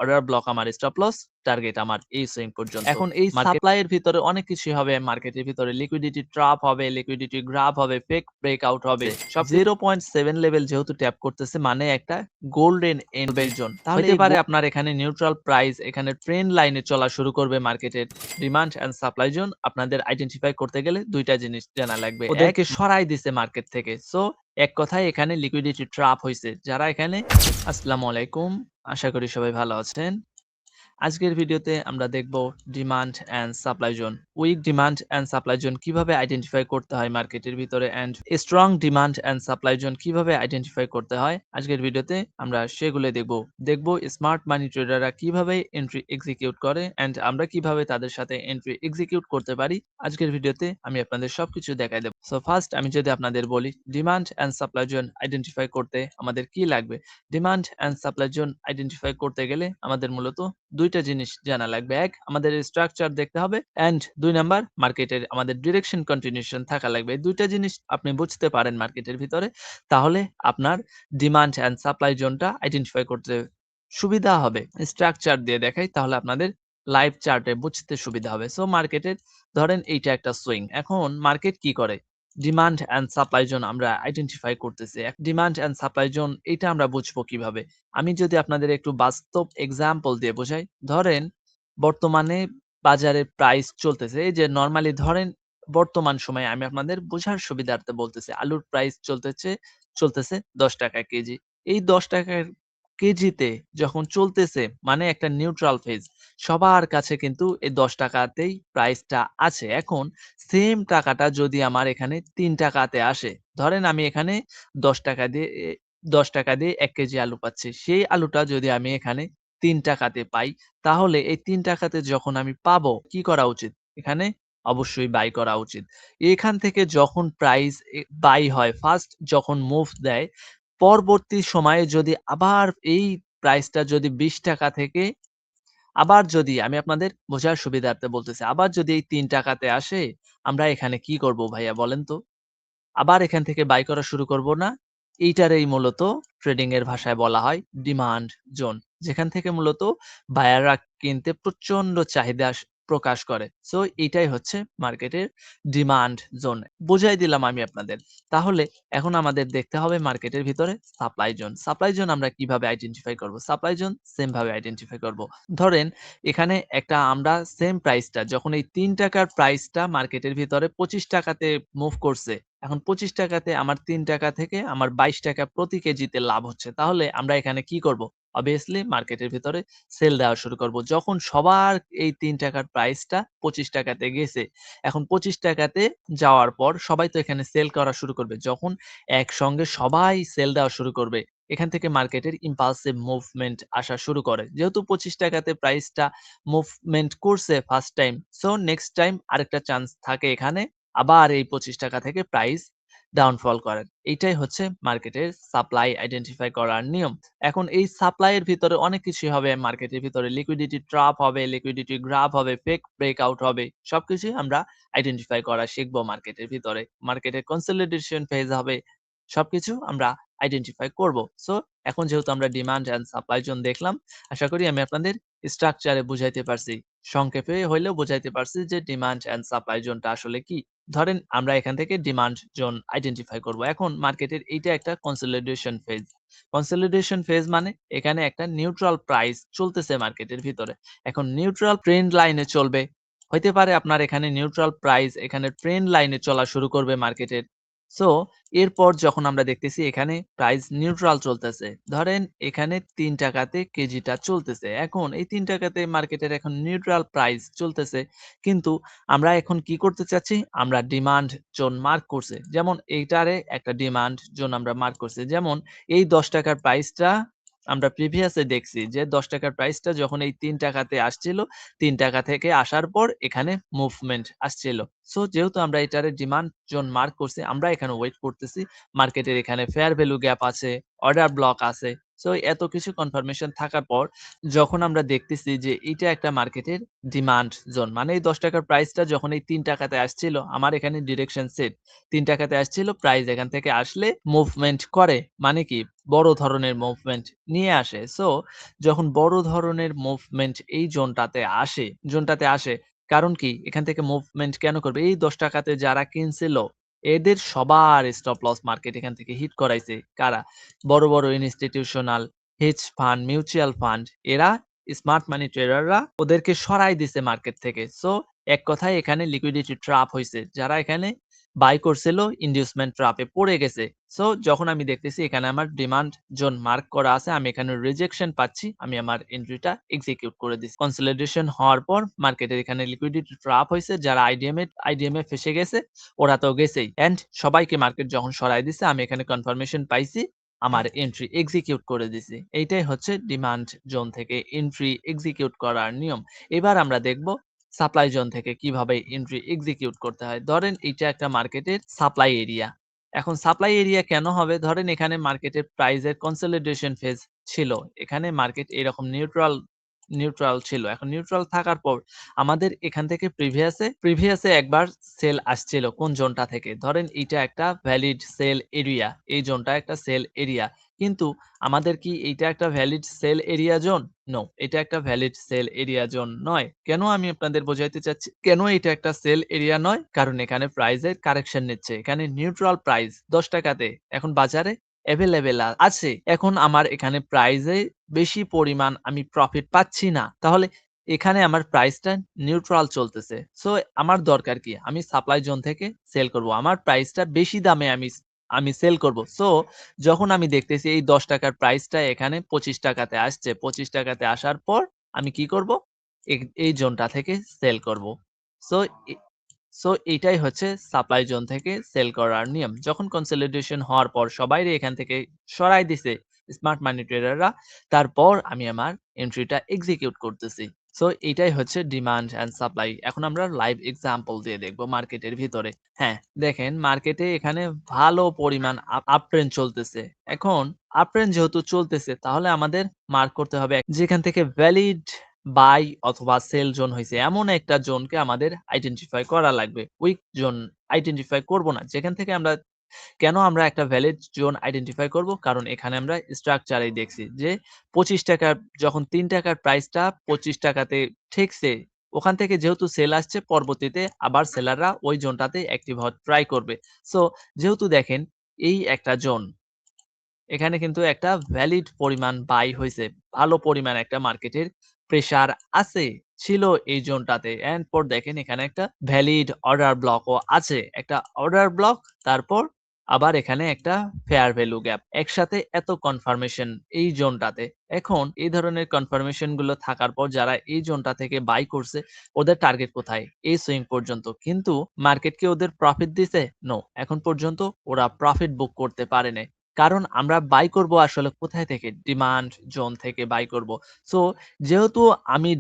Order block আমার stop loss, target আমার এই সুইং পর্যন্ত। এখন এই সাপ্লাই এর ভিতরে অনেক কিছুই হবে, মার্কেটের ভিতরে লিকুইডিটি ট্র্যাপ হবে, লিকুইডিটি গ্রাব হবে, ফেক ব্রেকআউট হবে। সব 0.7 লেভেল যেহেতু ট্যাপ করতেছে মানে একটা গোল্ডেন এন্ট্রি জোন। হতে পারে আপনার এখানে নিউট্রাল প্রাইস, এখানে ট্রেন্ড লাইনে চলা শুরু করবে মার্কেটের ডিমান্ড এন্ড সাপ্লাই জোন। আপনাদের আইডেন্টিফাই করতে গেলে দুইটা জিনিস জানা লাগবে। ওদেরকে সরাই দিছে মার্কেট থেকে। সো এক কথায় এখানে লিকুইডিটি ট্র্যাপ হইছে। যারা এখানে আসসালামু আলাইকুম, আশা করি সবাই ভালো আছেন। আজকের ভিডিওতে আমরা দেখব demand and supply zone. Weak demand and supply zone কিভাবে আইডেন্টিফাই করতে হয় মার্কেটের ভিতরে and strong demand and supply zone কিভাবে আইডেন্টিফাই করতে হয় আজকের ভিডিওতে আমরা সেগুলো দেখব স্মার্ট মানি ট্রেডাররা কিভাবে এন্ট্রি এক্সিকিউট করে এন্ড আমরা কিভাবে তাদের সাথে এন্ট্রি এক্সিকিউট করতে পারি। আজকের ভিডিওতে আমি আপনাদের সবকিছু দেখাই দেব। সো ফার্স্ট আমি যদি আপনাদের বলি demand and supply zone identify করতে আমাদের কি লাগবে। Demand and supply zone identify করতে গেলে আমাদের মূলত দুইটা জিনিস জানা লাগবে। এক, আমাদের স্ট্রাকচার দেখতে হবে এন্ড 2 নাম্বার মার্কেটের আমাদের ডিরেকশন কন্টিনিউশন থাকা লাগবে। এই দুইটা জিনিস আপনি বুঝতে পারেন মার্কেটের ভিতরে, তাহলে আপনার ডিমান্ড এন্ড সাপ্লাই জোনটা আইডেন্টিফাই করতে সুবিধা হবে। স্ট্রাকচার দিয়ে দেখাই তাহলে আপনাদের লাইভ চার্টে বুঝতে সুবিধা হবে। সো মার্কেটের ধরেন এইটা একটা সুইং। এখন মার্কেট কি করে? ডিমান্ড এন্ড সাপ্লাই জোন আমরা আইডেন্টিফাই করতেছি। ডিমান্ড এন্ড সাপ্লাই জোন এটা আমরা বুঝবো কিভাবে? আমি যদি আপনাদের একটু বাস্তব এক্সাম্পল দিয়ে বোঝাই, ধরেন বর্তমানে বাজারে প্রাইস চলতেছে, এই যে নরমালি ধরেন বর্তমান সময়ে আমি আপনাদের বোঝার সুবিধার্থে বলতেছি, আলুর প্রাইস চলতেছে ৳10 কেজি। এই ৳10 কেজিতে যখন চলতেছে মানে একটা নিউট্রাল ফেজ। সবার কাছে কিন্তু এই ৳10 তেই প্রাইসটা আছে। এখন সেম টাকাটা যদি আমার এখানে ৳3 তে আসে, ধরেন আমি এখানে ৳10 দিয়ে ৳10 দিয়ে ১ কেজি আলু পাচ্ছি। সেই আলুটা যদি আমি এখানে ৳3 তে পাই, তাহলে এই ৳3 তে যখন আমি পাবো, কি করা উচিত? এখানে অবশ্যই বাই করা উচিত। এখান থেকে যখন প্রাইস বাই হয়, ফার্স্ট যখন মুভ দেয়, পরবর্তী সময়ে যদি আবার এই প্রাইসটা যদি ৳20 থেকে আবার যদি আমি আপনাদের বোঝার সুবিধার্থে বলতেছি, আবার যদি এই ৳3 তে আসে, আমরা এখানে কি করব ভাইয়া বলেন তো? আবার এখান থেকে বাই করা শুরু করব না? এইটারই মূলত ট্রেডিং এর ভাষায় বলা হয় ডিমান্ড জোন। যেখান থেকে মূলত বায়াররা কিনতে প্রচন্ড চাহিদা প্রকাশ করে। সো এইটাই হচ্ছে মার্কেটের ডিমান্ড জোন। বুঝাই দিলাম আমি আপনাদের। তাহলে এখন আমাদের দেখতে হবে মার্কেটের ভিতরে সাপ্লাই জোন। সাপ্লাই জোন আমরা কিভাবে আইডেন্টিফাই করব? সাপ্লাই জোন সেম ভাবে আইডেন্টিফাই করব। ধরেন এখানে একটা আমরা সেম প্রাইসটা যখন এই ৳3 প্রাইসটা মার্কেটের ভিতরে ৳25 তে মুভ করছে। এখন ৳25 তে আমার ৳3 থেকে আমার ৳22 প্রতি কেজিতে লাভ হচ্ছে। তাহলে আমরা এখানে কি করব? obviously মার্কেটের ভিতরে সেল দেওয়া শুরু করব। যখন সবার এই ৳3 প্রাইসটা ৳25 তে গেছে। এখন ৳25 তে যাওয়ার পর সবাই তো এখানে সেল করা শুরু করবে। যখন একসঙ্গে সবাই সেল দেওয়া শুরু করবে, এখান থেকে মার্কেটের ইম্পালসিভ মুভমেন্ট আসা শুরু করে। যেহেতু ৳25 তে প্রাইসটা মুভমেন্ট করছে first time, so next time আরেকটা চান্স থাকে এখানে আবার এই ৳25 থেকে প্রাইস ডাউনফল করার। এইটাই হচ্ছে মার্কেটের সাপ্লাই আইডেন্টিফাই করার নিয়ম। এখন এই সাপ্লাই এর ভিতরে অনেক কিছুই হবে, মার্কেটের ভিতরে লিকুইডিটি ট্র্যাপ হবে, লিকুইডিটি গ্রাব হবে, ফেক ব্রেকআউট হবে। সবকিছুই আমরা আইডেন্টিফাই করা শিখবো মার্কেটের ভিতরে। মার্কেটের কনসলিডেশন ফেজ হবে। সবকিছু আমরা আইডেন্টিফাই করব। সো এখন যেহেতু আমরা ডিমান্ড এন্ড সাপ্লাই জোন দেখলাম, আশা করি আমি আপনাদের স্ট্রাকচারে বুঝাইতে পারছি। সংক্ষেপে হইলেও বুঝাইতে পারছি যে ডিমান্ড এন্ড সাপ্লাই জোনটা আসলে কি। ধরেন আমরা এখান থেকে ডিমান্ড জোন আইডেন্টিফাই করব। এখন মার্কেটের এইটা একটা কনসলিডেশন ফেজ। কনসলিডেশন ফেজ মানে এখানে একটা নিউট্রাল প্রাইস চলতেছে মার্কেটের ভিতরে। এখন নিউট্রাল ট্রেন্ড লাইনে চলবে। হইতে পারে আপনার এখানে নিউট্রাল প্রাইস এখানে ট্রেন্ড লাইনে চলা শুরু করবে মার্কেটের। সো এরপর যখন আমরা দেখতেছি এখানে প্রাইস নিউট্রাল চলতেছে। ধরেন এখানে ৳3 তে কেজিটা চলতেছে। এখন এই ৳3 তে মার্কেটের এখন নিউট্রাল প্রাইস চলতেছে। কিন্তু আমরা এখন কি করতে চাচ্ছি? আমরা ডিমান্ড জোন মার্ক করছি। যেমন এইটারে একটা ডিমান্ড জোন আমরা মার্ক করছি। যেমন এই ৳10 প্রাইসটা আমরা প্রিভিয়াস এ দেখছি যে ৳10 প্রাইসটা যখন এই ৳3 তে আসছিল, ৳3 থেকে আসার পর এখানে মুভমেন্ট আসছিল। সো যেহেতু আমরা এটারে ডিমান্ড জোন মার্ক করছি, আমরা এখানে ওয়েট করতেছি। মার্কেটের এখানে ফেয়ার ভ্যালু গ্যাপ আছে, অর্ডার ব্লক আছে। সো এত কিছু কনফার্মেশন থাকার পর যখন আমরা দেখতেছি যে এইটা একটা মার্কেটের ডিমান্ড জোন, মানে এই ৳১০ প্রাইসটা যখন এই ৳৩ তে আসছিল, আমার এখানে ডিরেকশন সেট। ৳৩ তে আসছিল, প্রাইস এখান থেকে আসলে মুভমেন্ট করে। মানে কি? বড় ধরনের মুভমেন্ট নিয়ে আসে। সো যখন বড় ধরনের মুভমেন্ট এই জোনটাতে আসে, কারণ কি? এখান থেকে মুভমেন্ট কেন করবে? এই ৳১০ তে যারা কিনছিল, এদের সবার স্টপ লস মার্কেট এখান থেকে হিট করাইছে। কারা? বড়, বড় institutional, hedge fund, mutual fund, এরা স্মার্ট মানি ট্রেডাররা ওদেরকে সরাই দিছে মার্কেট থেকে। সো এক কথায় এখানে লিকুইডিটি ট্র্যাপ হইছে। যারা এখানে বাই করছিল ইনডিউসমেন্ট ট্র্যাপ এ পড়ে গেছে। সো যখন আমি দেখতেছি এখানে আমার ডিমান্ড জোন মার্ক করা আছে, আমি এখানে রিজেকশন পাচ্ছি। আমি আমার এন্ট্রিটা এক্সিকিউট করে দিছি। কনসলিডেশন হওয়ার পর মার্কেটের এখানে লিকুইডিটি ট্র্যাপ হইছে। যারা আইডিএম এ ফেঁসে গেছে, ওরা তো গেছেই। অ্যান্ড সবাইকে মার্কেট যখন সরায় দিছে, আমি এখানে কনফার্মেশন পাইছি। আমার এন্ট্রি এক্সিকিউট করে দিছি। এইটাই হচ্ছে ডিমান্ড জোন থেকে এন্ট্রি এক্সিকিউট করার নিয়ম। এবার আমরা দেখব সাপ্লাই জোন থেকে কিভাবে এন্ট্রি এক্সিকিউট করতে হয়। ধরেন এইটা একটা মার্কেটের সাপ্লাই এরিয়া। এখন সাপ্লাই এরিয়া কেন হবে? ধরেন এখানে মার্কেটের প্রাইস এর কনসলিডেশন ফেজ ছিল। এখানে মার্কেট এরকম নিউট্রাল ছিল। এখন নিউট্রাল থাকার পর আমাদের এখান থেকে প্রিভিয়াসে একবার সেল আসছিল কোন জোনটা থেকে? ধরেন এইটা একটা ভ্যালিড সেল এরিয়া। এই জোনটা একটা সেল এরিয়া। কিন্তু আমাদের কি এইটা একটা valid sell area zone? No, এটা একটা ভ্যালিড সেল এরিয়া জোন নয়। কেন আমি আপনাদের বোঝাইতে চাচ্ছি, কেন এটা একটা সেল এরিয়া নয়? কারণ এখানে প্রাইস এর কারেকশন নিচ্ছে। এখানে নিউট্রাল প্রাইস ৳১০ তে এখন বাজারে এভেইলেবল আছে। এখন আমার এখানে প্রাইস এ বেশি পরিমাণ আমি প্রফিট পাচ্ছি না। তাহলে এখানে আমার প্রাইসটা নিউট্রাল চলতেছে। সো আমার দরকার কি? আমি সাপ্লাই জোন থেকে সেল করব। আমার প্রাইসটা বেশি দামে আমি আমি সেল করব। সো যখন আমি দেখতেছি এই ৳১০ প্রাইসটা এখানে ৳২৫ তে আসছে। ৳২৫ তে আসার পর আমি কি করব? এই জোনটা থেকে সেল করব। সো এ সো এইটাই হচ্ছে সাপ্লাই জোন থেকে সেল করার নিয়ম। যখন কনসলিডেশন হওয়ার পর সবাইরে এখান থেকে সরাই দিছে স্মার্ট মানি ট্রেডাররা, তারপর আমি আমার এন্ট্রিটা এক্সিকিউট করতেছি। সো এইটাই হচ্ছে ডিমান্ড অ্যান্ড সাপ্লাই। এখন আমরা লাইভ এক্সাম্পল দিয়ে দেখব মার্কেটের ভিতরে। হ্যাঁ, দেখেন মার্কেটে এখানে ভালো পরিমাণ আপ ট্রেন্ড চলতেছে। এখন আপ ট্রেন্ড যেহেতু চলতেছে, তাহলে আমাদের মার্ক করতে হবে যেখান থেকে ভ্যালিড বাই অথবা সেল জোন হইছে এমন একটা জোনকে আমাদের আইডেন্টিফাই করা লাগবে। উইক জোন আইডেন্টিফাই করব না। যেখান থেকে আমরা কেন আমরা একটা ভ্যালিড জোন আইডেন্টিফাই করব? কারণ এখানে আমরা স্ট্রাকচারেই দেখছি যে ৳২৫ যখন ৳৩ র প্রাইসটা ৳২৫ তে ঠেকছে, ওখান থেকে যেহেতু সেল আসছে, পরবর্তীতে আবার সেলাররা ওই জোনটাতে অ্যাক্টিভ হওয়ার ট্রাই করবে। সো যেহেতু দেখেন এই একটা জোন, এখানে কিন্তু একটা ভ্যালিড পরিমাণ বাই হইছে। ভালো পরিমাণ একটা মার্কেটের প্রেশার আছে, ছিল এই জোনটাতে। অ্যান্ড পর দেখেন এখানে একটা ভ্যালিড অর্ডার ব্লকও আছে। একটা অর্ডার ব্লক, তারপর আবার এখানে একটা ফেয়ার ভ্যালু গ্যাপ। একসাথে এত কনফার্মেশন এই জোনটাতে। এখন এই ধরনের কনফার্মেশন গুলো থাকার পর যারা এই জোনটা থেকে বাই করছে, ওদের টার্গেট কোথায়? এই সুইং পর্যন্ত। কিন্তু মার্কেট কি ওদের প্রফিট দিছে? নো। এখন পর্যন্ত ওরা প্রফিট বুক করতে পারে নাই। কারণ আমরা বাই করব আসলে কোথায় থেকে? ডিমান্ড জোন থেকে বাই করব। সো যেহেতু আমি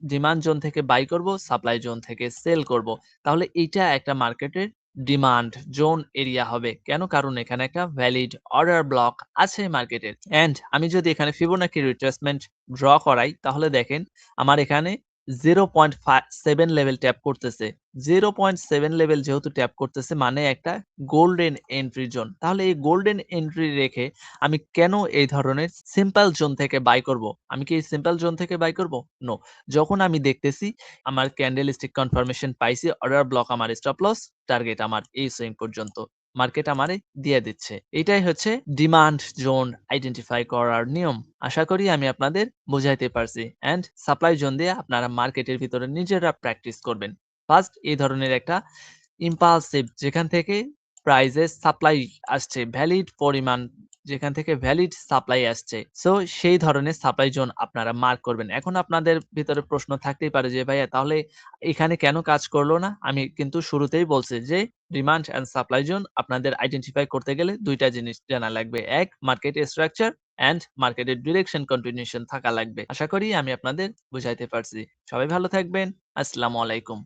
ডিমান্ড জোন থেকে বাই করব, সাপ্লাই জোন থেকে সেল করব। তাহলে এইটা একটা মার্কেটের ডিমান্ড জোন এরিয়া হবে। কেন? কারণ এখানে একটা ভ্যালিড অর্ডার ব্লক আছে মার্কেটের। অ্যান্ড আমি যদি এখানে ফিবোনাকি রিট্রেসমেন্ট ড্র করাই, তাহলে দেখেন আমার এখানে 0.7 লেভেল ট্যাপ করতেছে। 0.7 লেভেল যেহেতু ট্যাপ করতেছে, মানে একটা গোল্ডেন এন্ট্রি জোন। তাহলে এই গোল্ডেন এন্ট্রি রেখে আমি কেন এই ধরনের সিম্পল জোন থেকে বাই করব? আমি কি এই সিম্পল জোন থেকে বাই করব? নো। যখন আমি দেখতেছি আমার ক্যান্ডেলস্টিক কনফার্মেশন পাইছি, অর্ডার ব্লক আমার স্টপ লস, টার্গেট আমার এই সুইং পর্যন্ত। মার্কেট আমারে দিয়ে দিচ্ছে। এটাই হচ্ছে ডিমান্ড জোন আইডেন্টিফাই করার নিয়ম। আশা করি আমি আপনাদের বুঝাইতে পারছি। অ্যান্ড সাপ্লাই জোন দিয়ে আপনারা মার্কেটের ভিতরে নিজেরা প্র্যাকটিস করবেন। ফার্স্ট এই ধরনের একটা ইম্পালসিভ, যেখান থেকে প্রাইজের সাপ্লাই আসছে, ভ্যালিড পরিমাণ যেখান থেকে ভ্যালিড সাপ্লাই আসছে। সো সেই ধরনের সাপ্লাই জোন আপনারা মার্ক করবেন। এখন আপনাদের ভিতরে প্রশ্ন থাকতেই পারে যে ভাইয়া তাহলে এখানে কেন কাজ করলো না? আমি কিন্তু শুরুতেই বলছি যে ডিমান্ড অ্যান্ড সাপ্লাই জোন আপনাদের আইডেন্টিফাই করতে গেলে ২ টা জিনিস জানা লাগবে। ১, মার্কেট স্ট্রাকচার অ্যান্ড মার্কেটের ডিরেকশন কন্টিনিউশন থাকা লাগবে। আশা করি আমি আপনাদের বুঝাইতে পারছি। সবাই ভালো থাকবেন। আসসালামু আলাইকুম।